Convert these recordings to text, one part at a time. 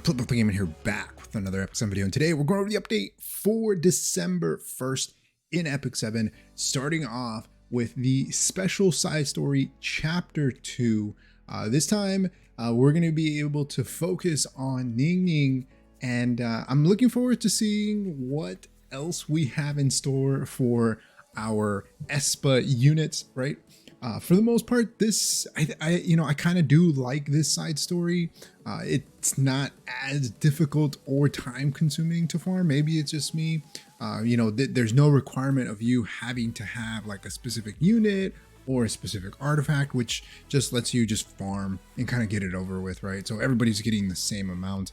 Flip Up Game here back with another Epic 7 video, and today we're going over the update for December 1st in Epic 7, starting off with the special side story chapter 2. This time we're going to be able to focus on Ningning, and I'm looking forward to seeing what else we have in store for our AESPA units, right? For the most part, this I kind of do like this side story. It's not as difficult or time consuming to farm. Maybe it's just me. There's no requirement of you having to have like a specific unit or a specific artifact, which just lets you just farm and kind of get it over with, right? So everybody's getting the same amount.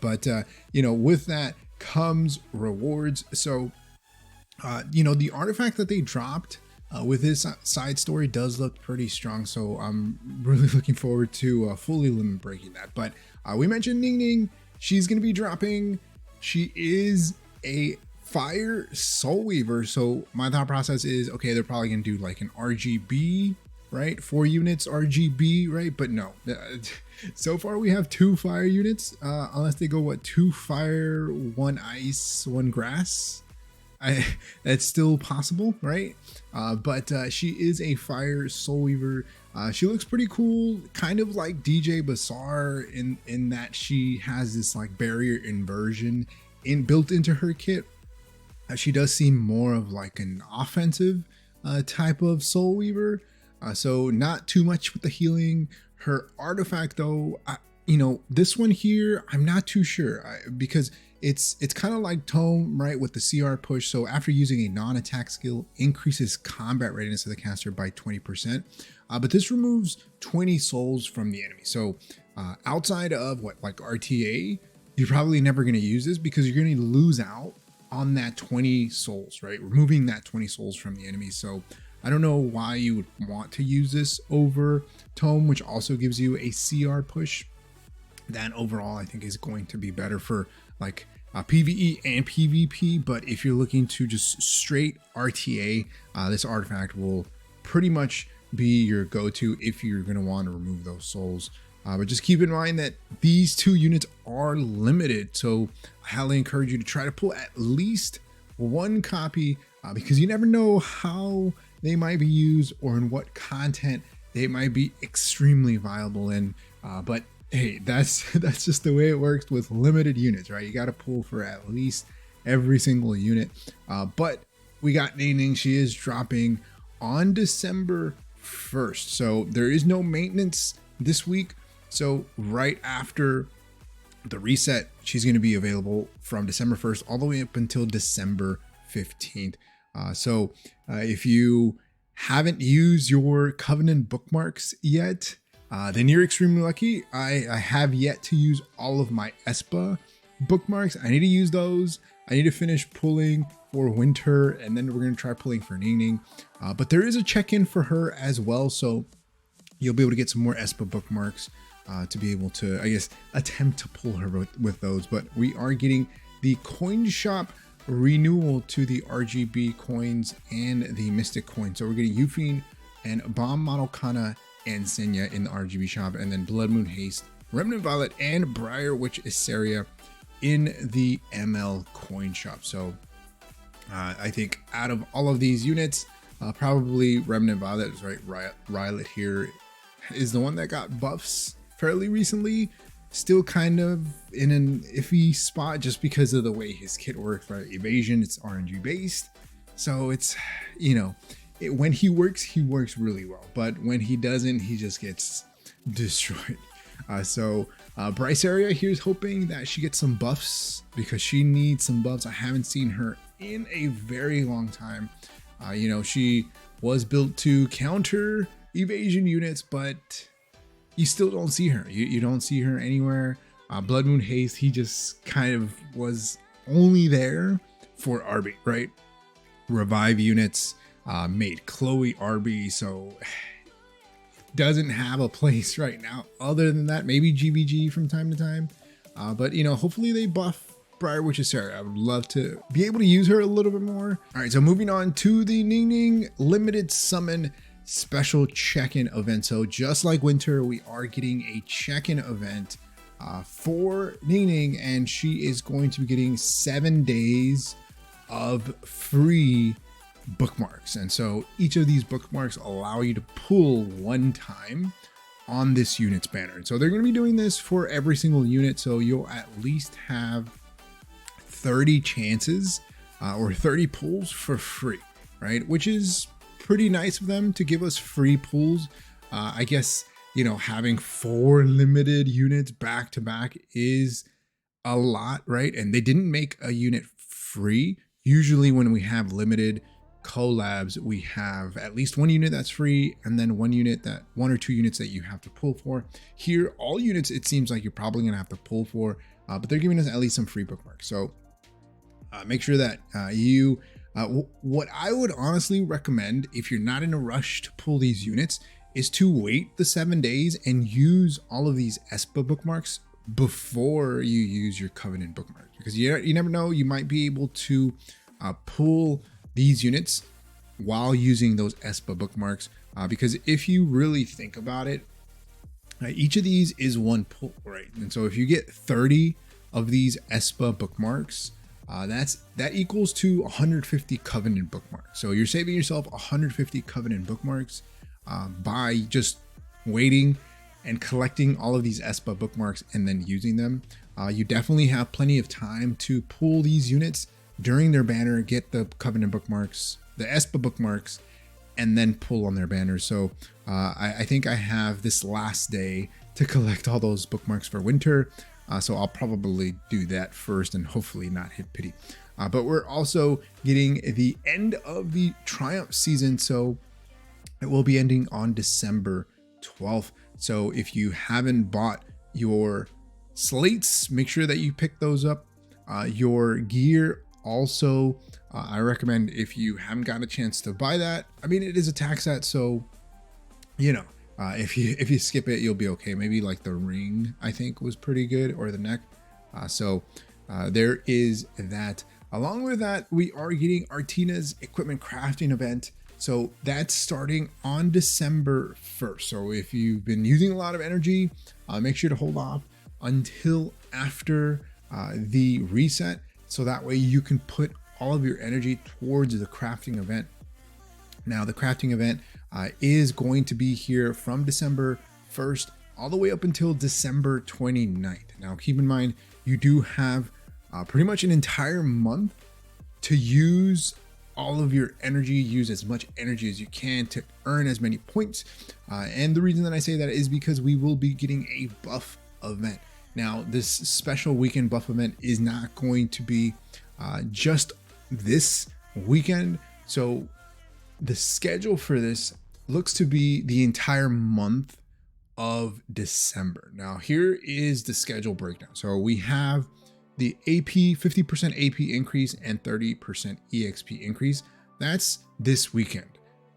But with that comes rewards. So the artifact that they dropped with this side story does look pretty strong, so I'm really looking forward to fully limit breaking that. But we mentioned Ningning. She's going to be dropping. She is a fire soul weaver, so my thought process is, okay, they're probably going to do like an RGB, right? 4 units RGB, right? But no, so far we have 2 fire units, unless they go 2 fire, 1 ice, 1 grass. That's still possible, right? But she is a fire soul weaver. She looks pretty cool, kind of like DJ Bazaar in that she has this like barrier inversion built into her kit. She does seem more of like an offensive type of soul weaver, so not too much with the healing. Her artifact though, this one here, I'm not too sure, because it's kind of like Tome, right, with the CR push. So after using a non-attack skill, increases combat readiness of the caster by 20%. But this removes 20 souls from the enemy. So outside of like RTA, you're probably never going to use this because you're going to lose out on that 20 souls, right? Removing that 20 souls from the enemy. So I don't know why you would want to use this over Tome, which also gives you a CR push. That overall I think is going to be better for like PvE and PvP. But if you're looking to just straight RTA, this artifact will pretty much be your go-to if you're going to want to remove those souls. But just keep in mind that these 2 units are limited, so I highly encourage you to try to pull at least 1 copy, because you never know how they might be used or in what content they might be extremely viable in. But hey, that's just the way it works with limited units, right? You got to pull for at least every single unit. But we got Ningning. She is dropping on December 1st, so there is no maintenance this week. So right after the reset, she's going to be available from December 1st all the way up until December 15th. So if you haven't used your Covenant bookmarks yet, then you're extremely lucky. I have yet to use all of my AESPA bookmarks. I need to use those. I need to finish pulling for Winter, and then we're going to try pulling for Ningning. But there is a check-in for her as well, so you'll be able to get some more AESPA bookmarks to be able to, I guess, attempt to pull her with those. But we are getting the coin shop renewal to the RGB coins and the Mystic coin. So we're getting Yufine and Bomb Model Kana and Senya in the RGB shop, and then Blood Moon Haste, Remnant Violet, and Briar Witch Issaria in the ML coin shop. So I think out of all of these units, probably Remnant Violet is right. Rylot here is the one that got buffs fairly recently. Still kind of in an iffy spot just because of the way his kit works, right? Evasion, it's RNG based, so it's when he works really well, but when he doesn't, he just gets destroyed. Bryce Area here's hoping that she gets some buffs because she needs some buffs. I haven't seen her in a very long time. She was built to counter evasion units, but you still don't see her. You don't see her anywhere. Blood Moon Haste, he just kind of was only there for RB, right? Revive units. Made Chloe RB, so doesn't have a place right now. Other than that, maybe GVG from time to time. But hopefully they buff Briar Witch Issaria. I would love to be able to use her a little bit more. All right, so moving on to the Ningning limited summon special check-in event. So just like Winter, we are getting a check-in event for Ningning, and she is going to be getting 7 days of free bookmarks. And so each of these bookmarks allow you to pull one time on this unit's banner. And so they're going to be doing this for every single unit. So you'll at least have 30 chances or 30 pulls for free, right? Which is pretty nice of them to give us free pulls. I guess, you know, having 4 limited units back to back is a lot, right? And they didn't make a unit free. Usually when we have limited collabs, we have at least 1 unit that's free, and then 1 or 2 units that you have to pull for. Here, all units, it seems like you're probably gonna have to pull for, but they're giving us at least some free bookmarks. So make sure that what I would honestly recommend, if you're not in a rush to pull these units, is to wait the 7 days and use all of these AESPA bookmarks before you use your Covenant bookmarks, because you never know, you might be able to pull these units while using those AESPA bookmarks, because if you really think about it, each of these is 1 pull, right? And so if you get 30 of these AESPA bookmarks, that equals to 150 Covenant bookmarks. So you're saving yourself 150 Covenant bookmarks by just waiting and collecting all of these AESPA bookmarks and then using them. You definitely have plenty of time to pull these units during their banner, get the Covenant bookmarks, the AESPA bookmarks, and then pull on their banners. So I think I have this last day to collect all those bookmarks for winter. So I'll probably do that first and hopefully not hit pity. But we're also getting the end of the Triumph season. So it will be ending on December 12th. So if you haven't bought your slates, make sure that you pick those up. Your gear also, I recommend, if you haven't gotten a chance to buy that. I mean, it is a tax set, so you know, if you skip it, you'll be okay. Maybe like the ring, I think, was pretty good, or the neck. So there is that. Along with that, we are getting Artina's equipment crafting event. So that's starting on December 1st. So if you've been using a lot of energy, make sure to hold off until after the reset. So that way you can put all of your energy towards the crafting event. Now the crafting event is going to be here from December 1st all the way up until December 29th. Now keep in mind, you do have pretty much an entire month to use all of your energy, use as much energy as you can to earn as many points. And the reason that I say that is because we will be getting a buff event. Now, this special weekend buff event is not going to be just this weekend. So the schedule for this looks to be the entire month of December. Now, here is the schedule breakdown. So we have the AP 50% AP increase and 30% EXP increase. That's this weekend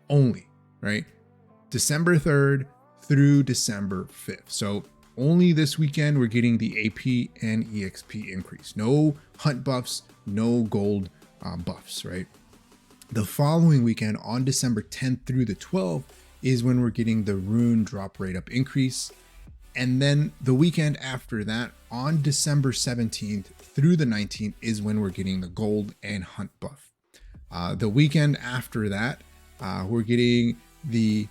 only, right? December 3rd through December 5th. So only this weekend we're getting the AP and EXP increase. No hunt buffs, no gold buffs, right? The following weekend on December 10th through the 12th is when we're getting the rune drop rate up increase. And then the weekend after that, on December 17th through the 19th, is when we're getting the gold and hunt buff. The weekend after that, we're getting the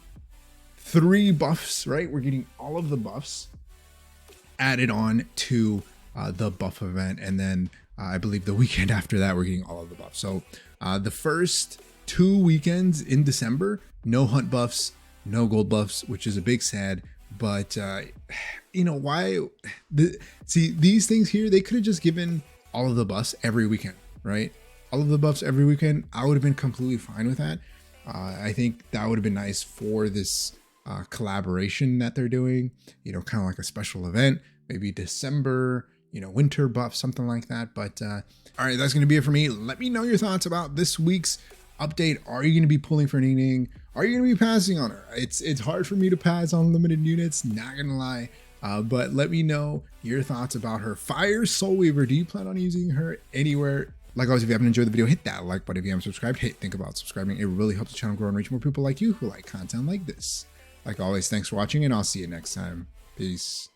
3 buffs, right? We're getting all of the buffs added on to the buff event. And then I believe the weekend after that, we're getting all of the buffs. So the first 2 weekends in December, no hunt buffs, no gold buffs, which is a big sad. But you know why? See, these things here, they could have just given all of the buffs every weekend, right? All of the buffs every weekend. I would have been completely fine with that. I think that would have been nice for this collaboration that they're doing, you know, kind of like a special event, maybe December, you know, winter buff, something like that. But all right, that's going to be it for me. Let me know your thoughts about this week's update. Are you going to be pulling for Ningning? Are you going to be passing on her? It's hard for me to pass on limited units, not gonna lie. But let me know your thoughts about her. Fire Soul Weaver, do you plan on using her anywhere? Like always, if you haven't enjoyed the video, hit that like button. If you haven't subscribed, think about subscribing. It really helps the channel grow and reach more people like you who like content like this. Like always, thanks for watching, and I'll see you next time. Peace.